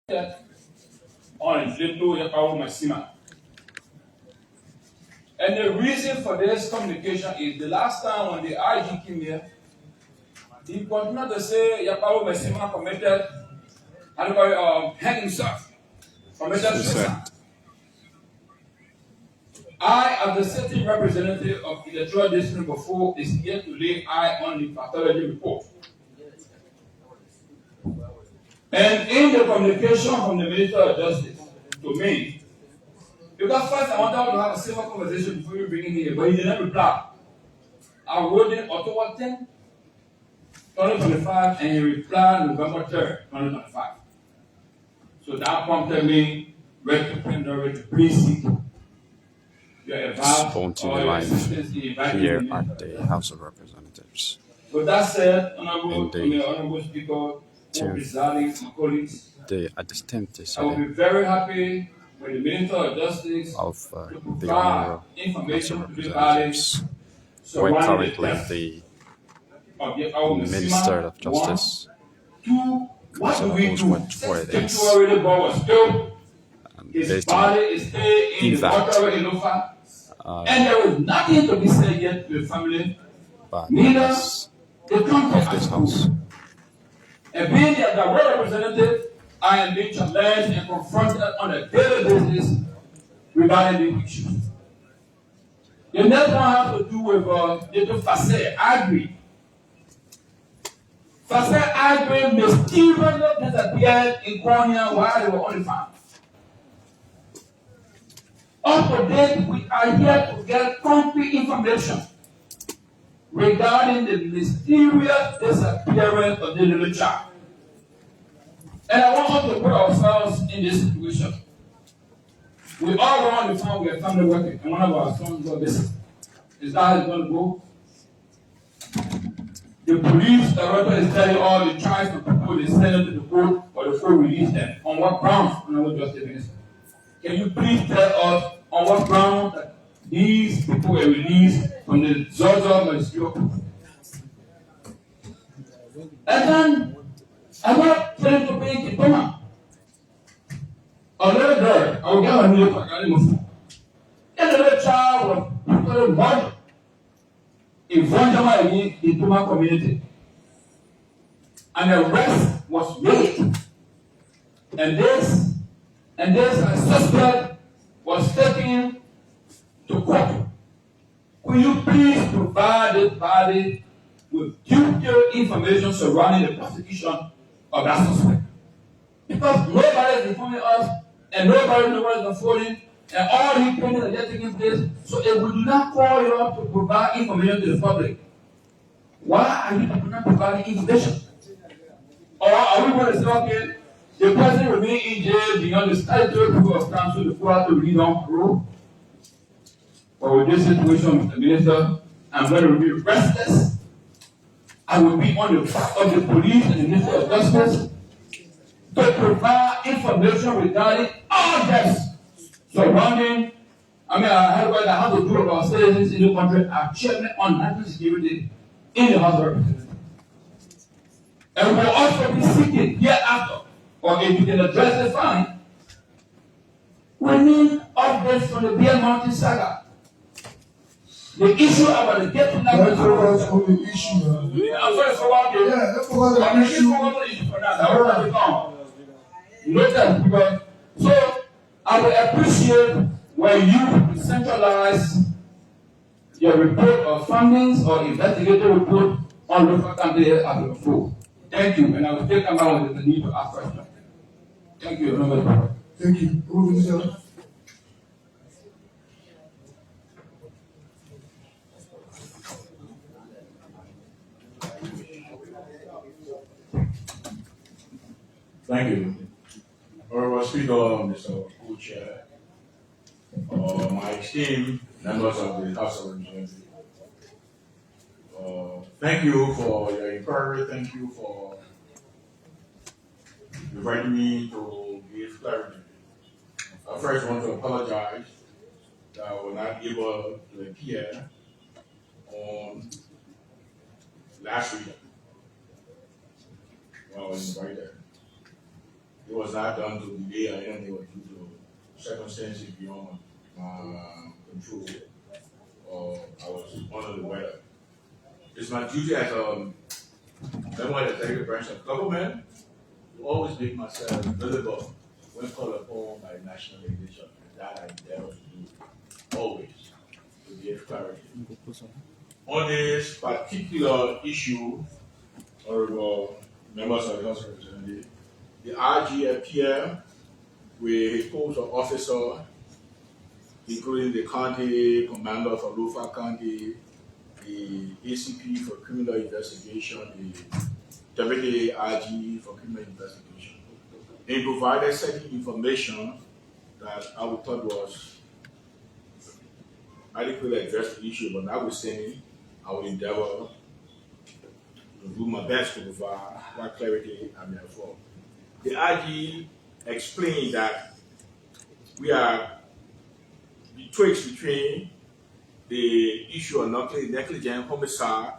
on Little Yakao Masima. And the reason for this communication is the last time when the IG came here, he continued to say Yakao Masima committed, hang himself, committed suicide. I, as the sitting representative of the electoral district before, is here to lay eye on the pathology report. And in the communication from the Minister of Justice to me, because first I wanted to have a civil conversation before you bring him here, but he did not reply. I wrote in October 10, 2025, and he replied November 3rd, 2025. So that prompted me, to please seek your advice Spontaneous or your live assistance here at the House of Representatives. With that said, Honorable Speaker, presiding my colleagues, at the 10th I will be very happy with the Minister of Justice of to the provide House of information to the bodies where surrounding currently the Minister of Justice what do we do? where it is. Temporarily, but was still his body is still in the water in Lofa, and there is nothing to be said yet to the family, neither the content of this house. And being the direct representative, I am being challenged and confronted on a daily basis regarding these issues. The next one has to do with the Facet. I agree. Facet, I agree, mysteriously disappeared in Konya while they were on the farm. Up to date, we are here to get concrete information regarding the mysterious disappearance of the little child. And I want us to put ourselves in this situation. We all go on the farm, we are family working, and one of our sons got missing. Is that how it's going to go? The police director is telling all the tribes to people they send them to the court or the court release them. On what grounds? Honorable Justice Minister. Can you please tell us on what grounds that these people were released from the Zozo Ministerial? And then I want them to pay Kitoma. A little girl, I will get a new Muslim. And the little child was very murdered in Vonjama in the Tuma community. An arrest was made. And this suspect was taken to court. Could you please provide this body with detailed information surrounding the prosecution of that suspect? Because nobody is informing us and nobody knows what is unfolding and all these things are just taking place. So if we do not call you up to provide information to the public, why are you not providing information? Or are we going to say, okay, the person remain in jail beyond the statutory period of time so the court to read on parole? But with this situation, Mr. Minister, I'm going to be restless. I will be on the back of the police and the Ministry of Justice to provide information regarding all deaths surrounding. I heard about how to do about citizens in the country are chairman on national security in the House of Representatives. And we will also be seeking hereafter, or if you can address the fine, we need updates from the Bear Mountain saga. The issue about the getting language. Let's focus on the issue. I'm sorry for one day. Yeah, let's focus on the issue. For that. I will not become. Noted, because so I will appreciate when you centralize your report of findings or investigative report on local country as a whole. Thank you, and I will take them out with the need to ask questions. Thank you, Honorable. Thank you. Thank you. Honorable Speaker, Mr. Co-Chair, my esteemed members of the House of Representatives. Thank you for your inquiry. Thank you for inviting me to give clarity. I first want to apologize that I was not able to appear on last week when I was invited. it was not done to the day or anything, or due to circumstances beyond my control, or I was under the weather. It's my duty as a member of the executive branch of government to always make myself available when called upon by national legislation. And that I endeavor to do always to give clarity. On this particular issue, honorable members of the House of Representatives, the RG appear with his post of officer, including the county commander for Lofa County, the ACP for criminal investigation, the deputy RG for criminal investigation. They provided certain information that I would thought was adequately address the issue, but notwithstanding, I will endeavor to do my best to provide what clarity I may afford. The RG explained that we are betwixt between the issue of negligent homicide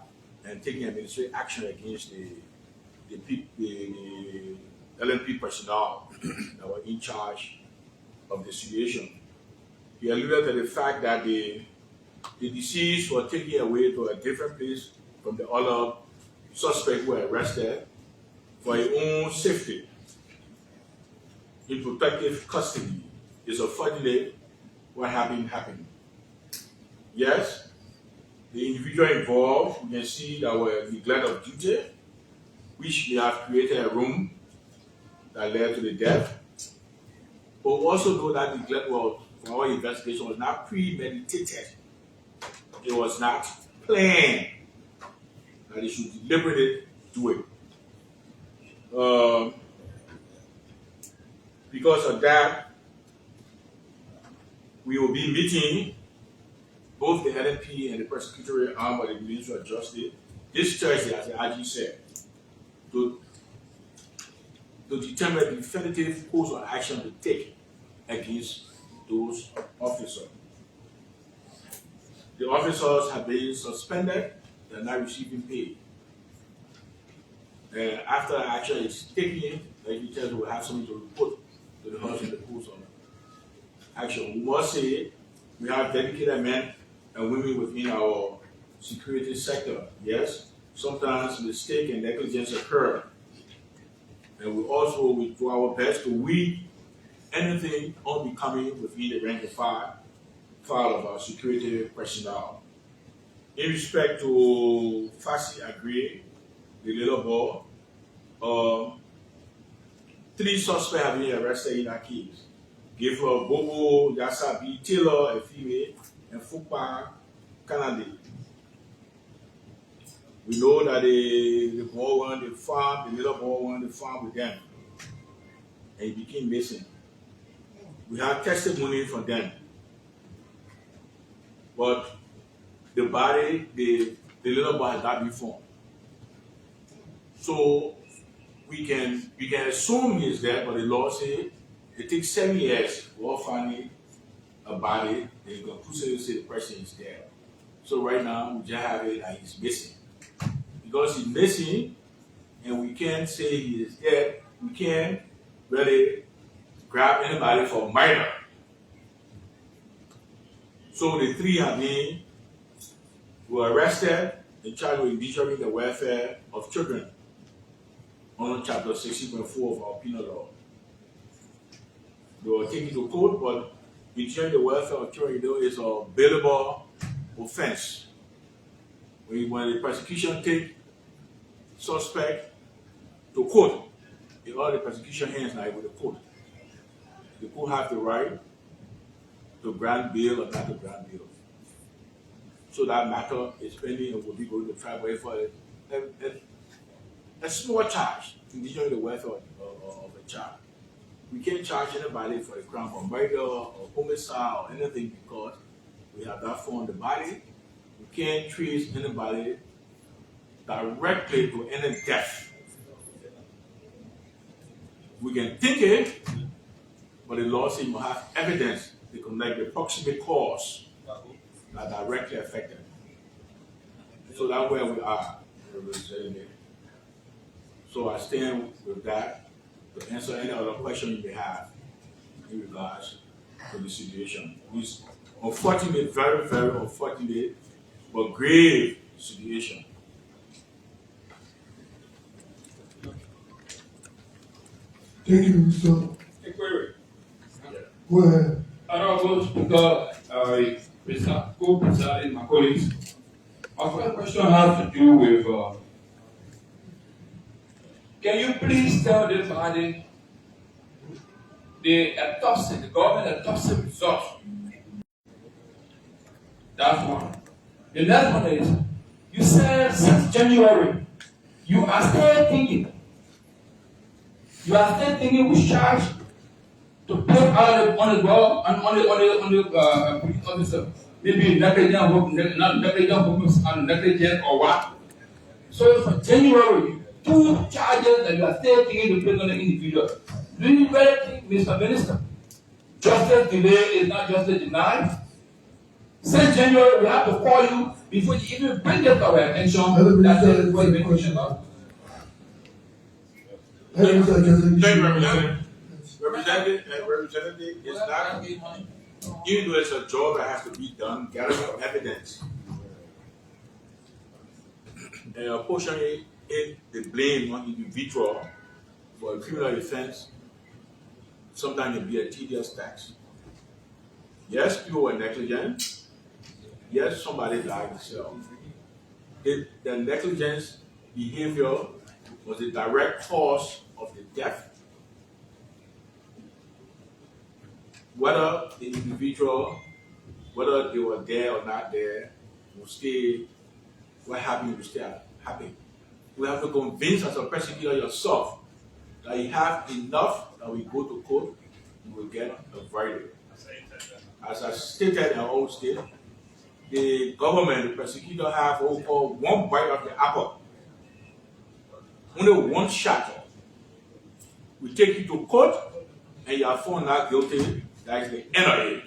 and taking administrative action against the LNP personnel that were in charge of the situation. He alluded to the fact that the deceased were taken away to a different place from the other suspects who were arrested for their own safety in protective custody. It's unfortunate what happened. Yes, the individual involved, you can see that were neglect of duty, which they have created a room that led to the death. But also know that neglect was, for our investigation, was not premeditated. It was not planned that they should deliberately do it. Because of that, we will be meeting both the LNP and the prosecutorial arm of the Ministry of Justice this Thursday, as the RG said, to determine the definitive course of action to take against those officers. The officers have been suspended, they are not receiving pay. After action is taken, like you tell, we'll have something to report to the House in the course of action. We must say we have dedicated men and women within our security sector. Yes, sometimes mistake and negligence occur. And we also will do our best to weed anything unbecoming within the rank and file of our security personnel. In respect to Fasi Agri, the little boy, 3 suspects have been arrested in that case. Give Bobo, Yasabi, Taylor, a female, and Fupa, Canada. We know that the boy wanted to farm, the little boy wanted to farm with them, and he became missing. We have testimony from them, but the body, the little boy has not been found. So we can assume he's dead, but the law says it takes 7 years for finding a body, and you can say the person is dead. So right now we just have it and he's missing. Because he's missing and we can't say he is dead, we can't really grab anybody for murder. So the 3 were arrested and charged with endangering the welfare of children under Chapter 60.4 of our penal law. They were taken to court, but endangering the welfare of children, is a bailable offense. When the prosecution take suspect to court, all the prosecution hands now with the court. The court have the right to grant bail or not to grant bail. So that matter is pending and will be going to trial for a small charge to endangering the welfare of a child. We can't charge anybody for a crime of murder or homicide or anything because we have not found the body. We can't trace anybody directly to any death. We can think it, but the law says you have evidence to connect the proximate cause that directly affected. So that's where we are. So I stand with that. to answer any other question you may have in regards to the situation. It's unfortunate, very, very unfortunate, but grave situation. Thank you, sir. A query. Go ahead. Honorable Speaker, Mr. Co-President, my colleagues. My first question has to do with, can you please tell this body the autopsy, the government autopsy results? That's one. The next one is, you said since January, you are still thinking we charge to put on the ball and on the police officer, maybe negligent and negligent or what. So for January, 2 charges that you are still thinking to put on the individual. Do you really think, Mr. Minister, justice delay is not justice denied? Since January, we have to call you before you even bring it to our attention. That's what we're talking about. Let me Thank you, Representative. Representative, it's not, even though it's a job that has to be done, gathering of evidence. And unfortunately, the blame on individual for a criminal offense, sometimes it be a tedious task. Yes, people were negligent. Yes, somebody died himself. The negligence behavior was the direct cause of the death. Whether the individual, whether they were there or not there, will stay, what happened will stay happy. You have to convince as a prosecutor yourself that you have enough that we go to court, you will get a verdict. As I stated in our own state, the government, the prosecutor have what we call one bite of the apple. Only one shot. We take you to court and you are found not guilty, that is the end of it.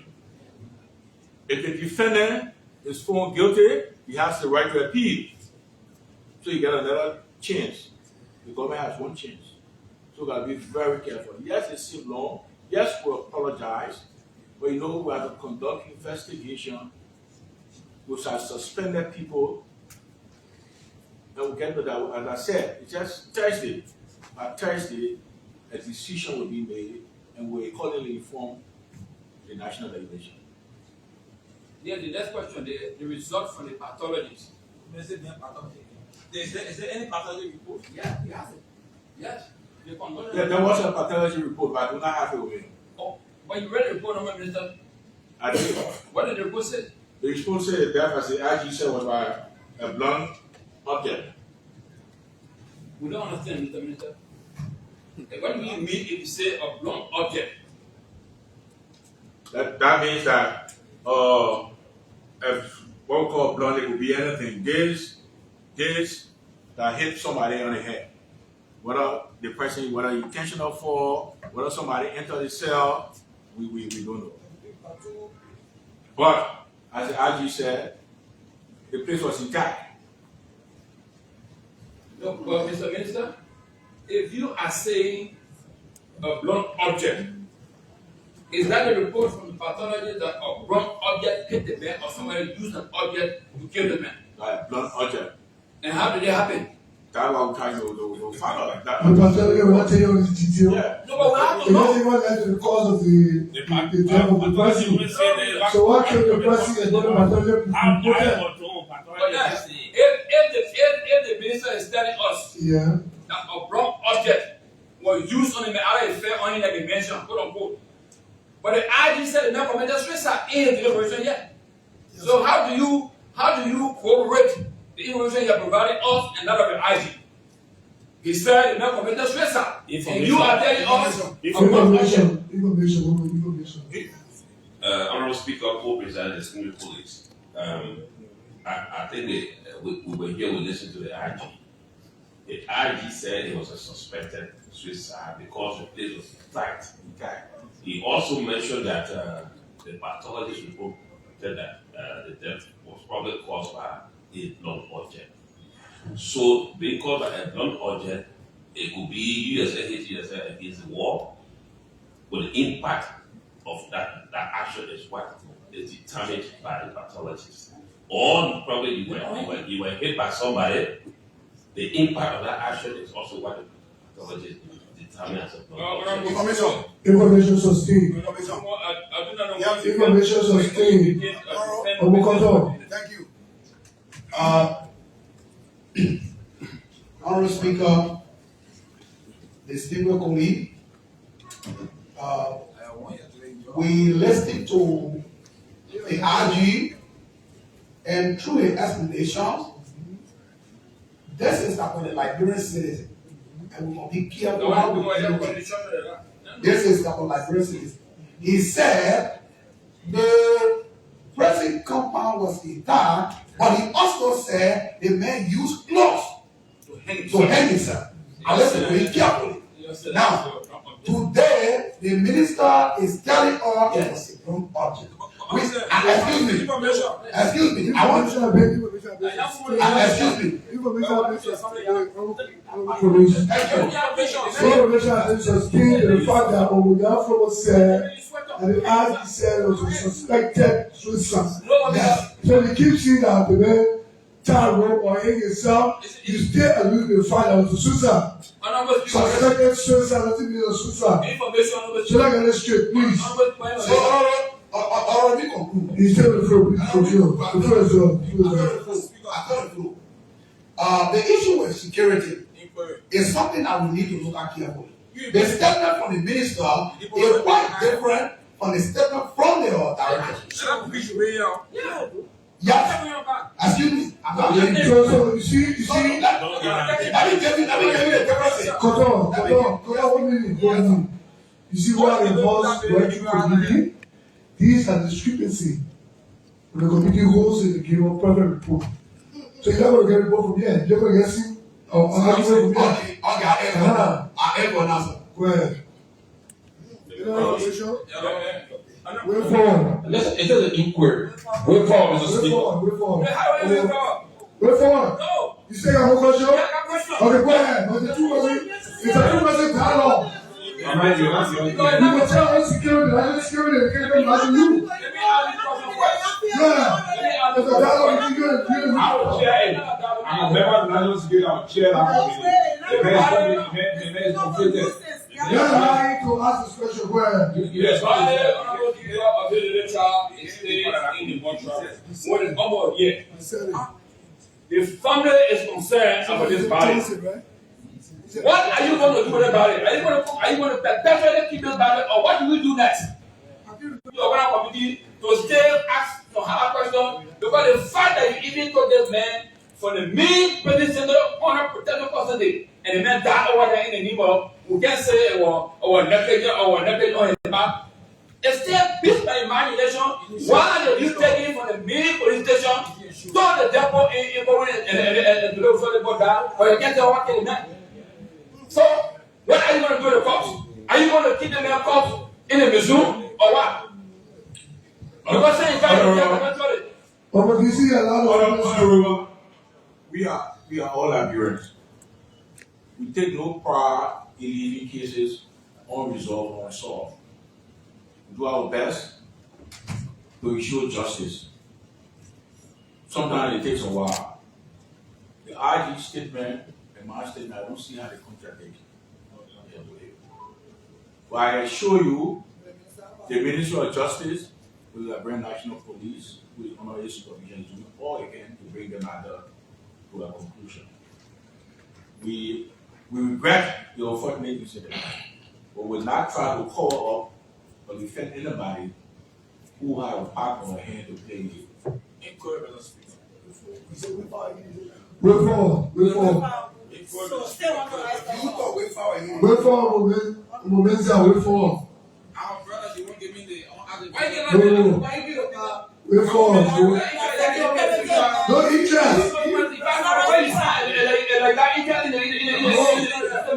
If the defendant is found guilty, he has the right to appeal. So you get another chance. The government has one chance. So we gotta be very careful. Yes, it's still long. Yes, we apologize. But you know, we have to conduct investigation. We have suspended people. And we'll get to that. As I said, it's just Thursday. By Thursday, a decision will be made and we'll accordingly inform the national delegation. Yeah, the next question, the result from the pathologist. Is there any pathology report? Yeah, he has it. Yes. Yeah, there was a pathology report, but I do not have it with me. Oh, but you read the report, no, Minister? I did. What did the report say? The report said the death, as the IG said, was by a blunt object. We don't understand, Mr. Minister. What do you mean if you say a blunt object? That means that if what we call blunt, it could be anything. This that hit somebody on the head. Whether the person, whether intentional fall, whether somebody entered the cell, we don't know. But as the IG said, the place was intact. No, but Mr. Minister, if you are saying a blunt object, is that a report from the pathologist that a blunt object hit the man or somebody used an object to kill the man? Like blunt object. And how did it happen? That's why we try to find out like that. The pathologist will not tell you all the detail. Yeah. No, but we have to It know. doesn't even let the cause of the death of the person. So what killed the person and then the pathologist report it? But yes, if the minister is telling us Yeah. that a blunt object was used on the man, either it fell on him like he mentioned, quote unquote. But the IG said the man committed suicide in his deliberation yet. So how do you corroborate the information you are providing us and that of the IG? He said the man committed suicide. And you are telling us a blunt object. Information. Honorable Speaker, co-president, distinguished colleagues. I think we were here, we listened to the IG. The IG said it was a suspected suicide because the place was tight. He also mentioned that the pathologist report said that the death was probably caused by a blunt object. So being caused by a blunt object It could be USA hit USA against the war, but the impact of that action is what is determined by the pathologist. Or probably you were hit by somebody, the impact of that action is also what the pathologist determines. Information sustained. Information sustained. Thank you. Honorable Speaker, distinguished colleague, we listened to the RG, and through the explanation, this is about the Liberian citizen, and we must be careful how we deal with it. This is about Liberian citizen. He said the prison compound was intact, but he also said the man used clothes to hang himself. I listen very carefully. Now, today, the minister is telling us it was a wrong object. Excuse me, I want to excuse me. Information has sustained the fact that Omugafo said, and the RG said it was a suspected suicide. Yes. So we keep seeing that the man child or hang himself, you still allude to the fact that it was a suicide. Suspected suicide doesn't mean a suicide. So I get it straight, please. He's telling the floor, please continue. The floor is yours. The issue with security is something that we need to look at carefully. The statement from the minister is quite different from the statement from the director. Yes. Excuse me. So you see, let me give you the difference. hold on, 1 minute. You see what the boss went through community? These are discrepancy. When the committee holds it, they give a perfect report. So you're not going to get a report from here. You're going to get some. Okay, I have one answer. Go ahead. Way forward. Listen, it is an inquiry. Way forward, Mr. Speaker. Way forward. You say you have a question? Okay, go ahead. It's a two-person dialogue. You can tell us security, I security, they can't come back to you. Yeah. There's a dialogue between you and I'm a member of the National Security. I'm chair of the committee. You're lying to ask this question where? Yes, more than almost a year. The family is concerned about this body. What are you going to do about it? Are you going to perpetually keep this body, or what do we do next? You open a committee to still ask to have a question because the fact that you even told this man for the main position on a protected custody and the man died over there in the neighbor who can say or negligence on his back. It's still based by imagination. Why are you taking from the main police station to the depot in the local border or you can't tell what the man? So, what are you going to do with the cops? Are you going to keep the man cops in the museum or what? Because saying you can't eventually. But you see a lot of we are all Liberians. We take no pride in leaving cases unresolved or unsolved. We do our best to ensure justice. Sometimes it takes a while. The RG statement and my statement, I don't see how they contradict. But I assure you, the Ministry of Justice, with the Liberian National Police, with honorary supervision, is doing all they can to bring the matter to a conclusion. We regret the unfortunate incident, but will not try to cover up or defend anybody who have a part or a hand to play with. reform. Momentum, reform. Our brothers, you won't give me the. Reform. No interest.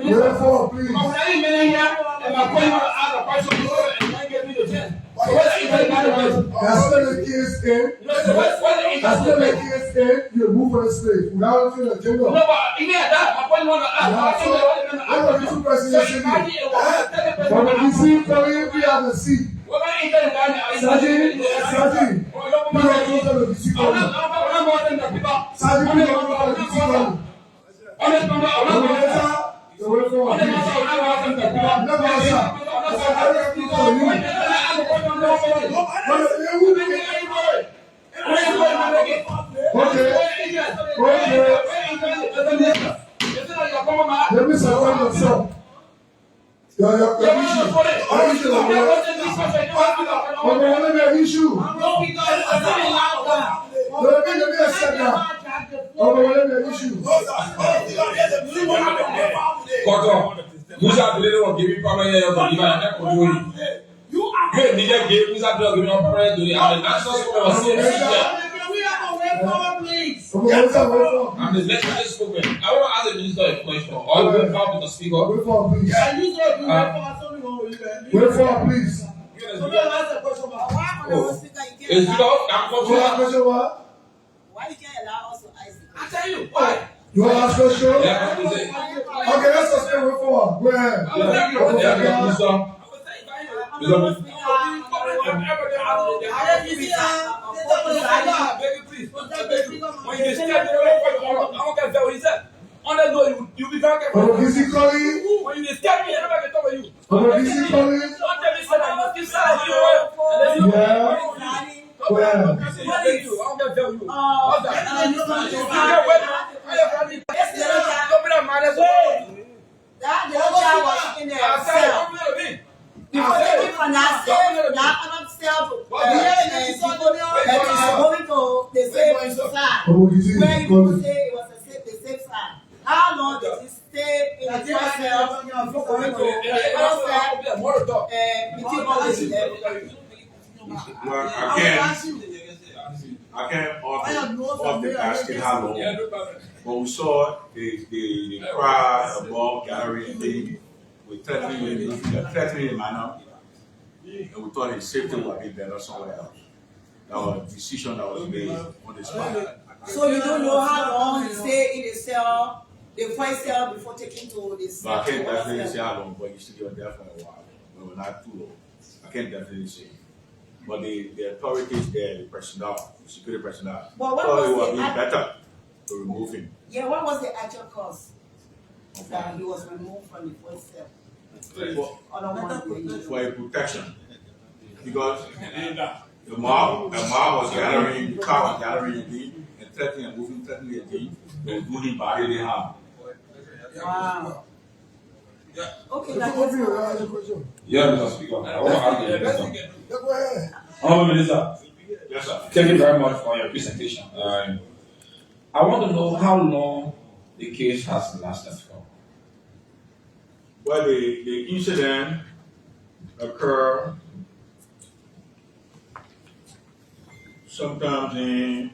Reform, please. That's still the case in. You move for the slave without anything in the No, table. but even at that, my point was, One of the two persons yesterday. But when you see coming, we have a seat. Sergeant, you don't go to the seat. Sergeant, you don't go to the seat. The way forward, please. Never answer. Let me surround yourself. Your issue. Your issue. Let me accept that. Your issue. Musa bile wọn gibi pama yẹ yọ kọjú báyìí ẹ kọjú wọ̀nyí. Yóò ní jẹ́ gé Musa bile wọn gibi wọn pama yẹ torí àwọn national school of state is there. I'm the legislative spokesman. I want to ask the minister a question. Or you will come to the speaker. Wait for please. Wait for please. Is it off? I'm Question what? Why you can't allow us to ice it? I tell you why. You want to ask question? Yeah, what to say? Okay, let's suspend. Wait for. Go ahead. Yeah, minister. You be very careful. Physically. When you disturb me, everybody can talk to you. Physically. Don't tell me say I must keep silent. You Yeah. Well. That the other child was sitting there himself. He was taken from that cell, that other cell to people that is going to the safe side. Where you say it was the safe side. How long did he stay in the first cell before going to the other cell? Between all these levels. Well, I can't off the basket how long. But we saw the crowd above gathering with threatening manner, and we thought his safety would be better somewhere else. That was a decision that was made on the spot. So you don't know how long he stayed in the cell, the first cell before taking to the But cell. I can't definitely say how long, but you still were there for a while. No, not too long. I can't definitely say. But the authorities there, the personnel, the security personnel, But what thought it was would be the better to remove him. Yeah, what was the actual cause that he was removed from the first cell? For a protection. Because the mob was gathering, the car was gathering again, and threatening and moving, threatening again, and doing bodily harm. Wow. Okay, Wait that's for you. Ask a question. Yeah, Mr. Speaker. I want to ask the minister. Yeah, go ahead. Honorable Minister, Yes, sir. thank you very much for your presentation. I want to know how long the case has lasted for. Well, the incident occurred sometimes in,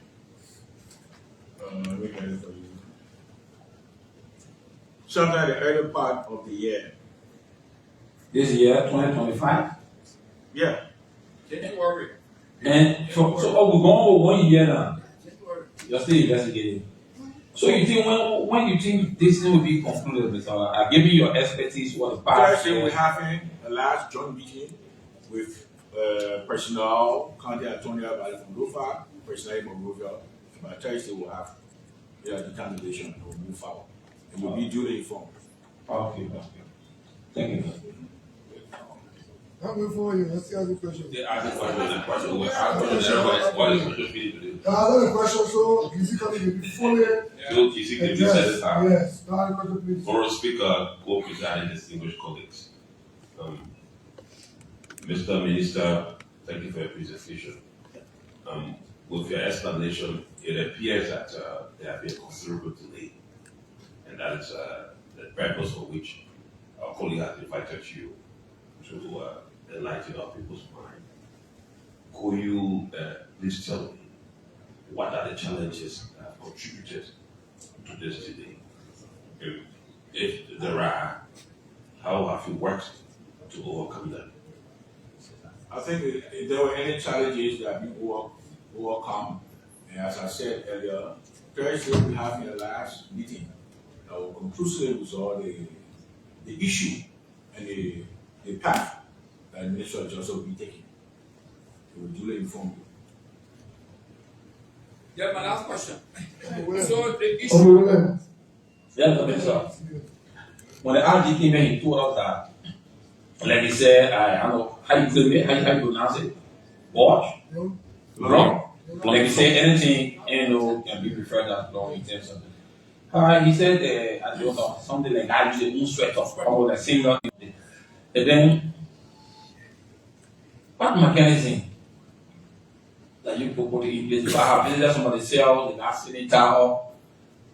let me get it for you. Sometime in the early part of the year. This year, 2025. Yeah. Don't worry. And so we're going over 1 year now. You're still investigating. So you think when you think this thing will be concluded, Mr. Given your expertise, what the past Thursday, we're having a last joint meeting with personnel, County Attorney from Lufa, personnel from Monrovia. By Thursday, we'll have determination to move forward. And we'll be duly informed. Okay. Thank you. I'm waiting for you. Let's ask the question. They ask the question. We ask what is the fee to do? Another question, so physically will be fully So, you see, can you set it out? yes. Another question, please. Honorable Speaker, co-presiding distinguished colleagues. Mr. Minister, thank you for your presentation. With your explanation, it appears that there have been considerable delay, and that is the purpose for which our colleague has invited you to enlighten our people's mind. Could you please tell me what are the challenges that have contributed to this delay? If there are, how have you worked to overcome them? I think if there were any challenges that we overcome, and as I said earlier, Thursday we have the last meeting that will conclusively resolve the issue and the path that the Ministry of Justice will be taking. We will duly inform you. Yeah, my last question. So the issue. Yes, when the RG came in, he told us that, like he said, I don't know how you pronounce it, watch, wrong. Like he said, anything can be referred as law in terms of it. He said, I don't know, something like I use a moon sweater, or the similar thing. And then, what mechanism that you put in place? If I have visited somebody cell, they got senator,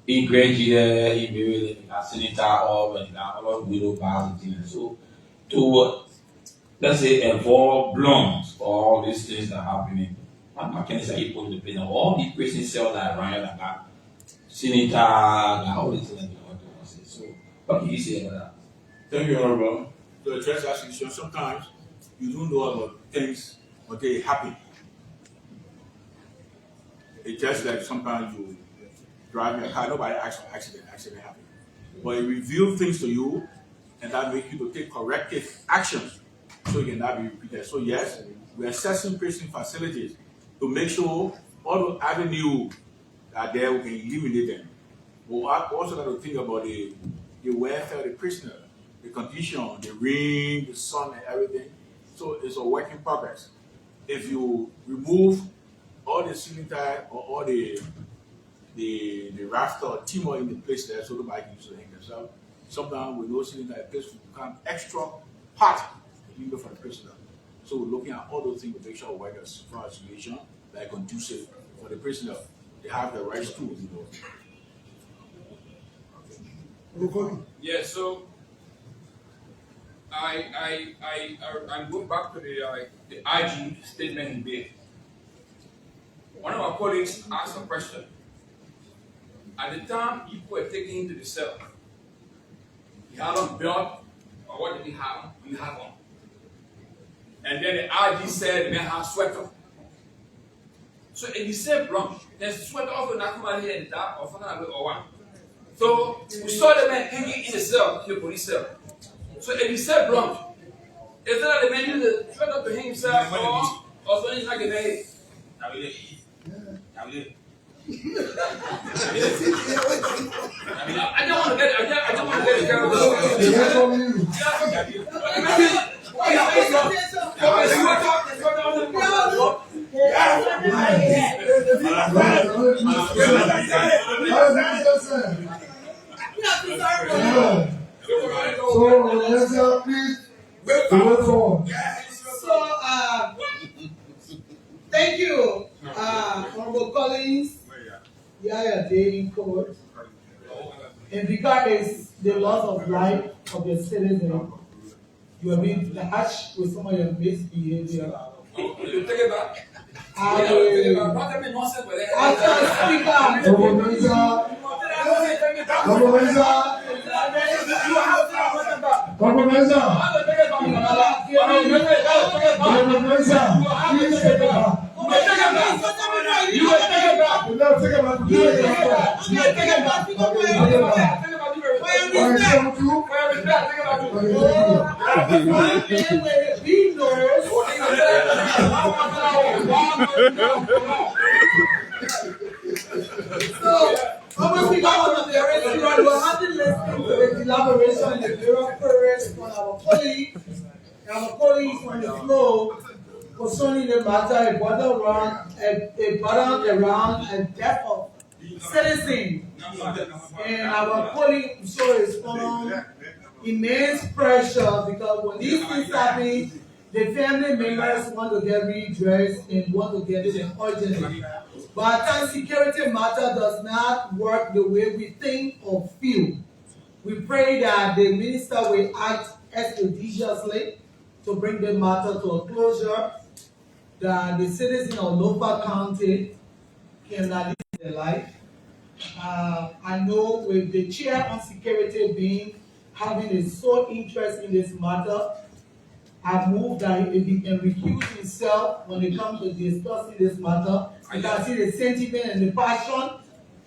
he graduated, he married, he got senator, or he got all widow party. So, to let's say involve blondes or all these things that are happening. What mechanism you put in place? All the prison cells that around that got senator, all these things that you want to say. So, what can you say about that? Thank you, Honorable. To address that issue, sometimes you don't know about things until it happen. It's just like sometimes you drive your car, nobody acts for accident happen. But it reveals things to you and that makes you to take corrective actions so it cannot be repeated. So yes, we're assessing prison facilities to make sure all the avenues are there, we can eliminate them. But we also got to think about the welfare of the prisoner, the condition, the rain, the sun, and everything. So it's a work in progress. If you remove all the ceiling tile or all the rafter or timber in the place there, so nobody can use to hang themselves. Sometimes with no ceiling tile, the place will become extra hot, even for the prisoner. So we're looking at all those things to make sure we work as far as situation that are conducive for the prisoner. They have the rights to, Yeah, so I'm going back to the IG statement he made. One of our colleagues asked a question. At the time people were taking him to the cell, he had on belt, or what did he have? He had on. And then the IG said the man had sweater. So if he said blunt, then sweater off not come out here in the dark or something or one. So we saw the man hanging in the cell, in the police cell. So if he said blunt, is that the man used the sweater to hang himself or something like that? I don't want to get it carried Thank you, Honorable Collins. Yeah, day in court. And regardless the loss of life of your citizen, you have been harsh with some of your misbehavior. You take it back. I will. Elaboration in the Bureau first on our colleagues on the floor concerning the matter, a bottom around a death of citizen. And our colleague so respond immense pressure because when these things happen, the family members want to get redressed and want to get it urgently. But that security matter does not work the way we think or feel. We pray that the minister will act expeditiously to bring the matter to a closure, that the citizens of Lopa County can live their life. I know with the chair on security being having a sole interest in this matter, I move that he can recuse himself when it comes to discussing this matter. You can see the sentiment and the passion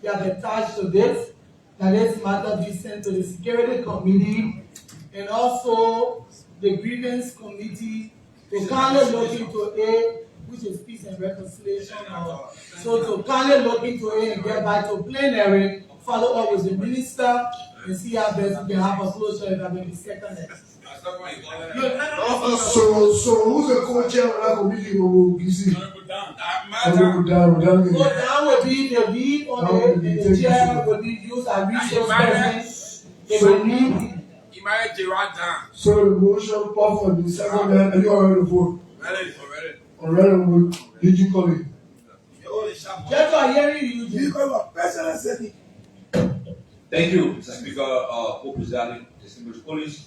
they have attached to this, that this matter be sent to the security committee and also the grievance committee to kindly look into it, which is peace and reconciliation. So to kindly look into it and get back to plenary, follow up with the minister and see how best we can have a closure if I may be seconded. So who's the co-chair of that committee? So that would be the lead on the chair will be used as resource person. If we need. So the motion pass on the second line, and you already vote. Already, did you call it? Just for hearing you. Thank you, Mr. Speaker, co-presiding distinguished colleagues.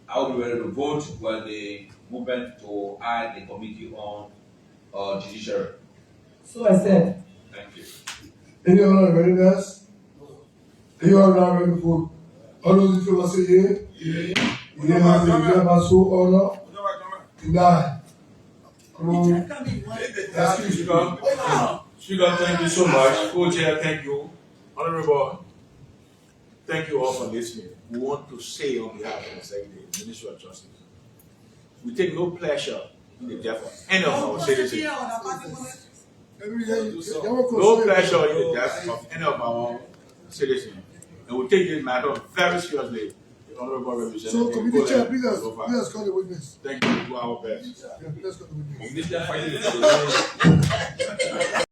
I will be ready to vote when the movement to add the committee on judiciary. So I said. Thank you. Any other readiness? You are now ready to vote. All those in favor say yea. Yeah, so order. Deny. Speaker, thank you so much. Co-chair, thank you. Honorable, thank you all for listening. We want to say on behalf of the Secretary, Ministry of Justice, we take no pleasure in the death of any of our citizens. No pleasure in the death of any of our citizens. And we take this matter very seriously. The Honorable Representative. So, committee chair, please call the witness. Thank you. Do our best. Yeah, please call the witness.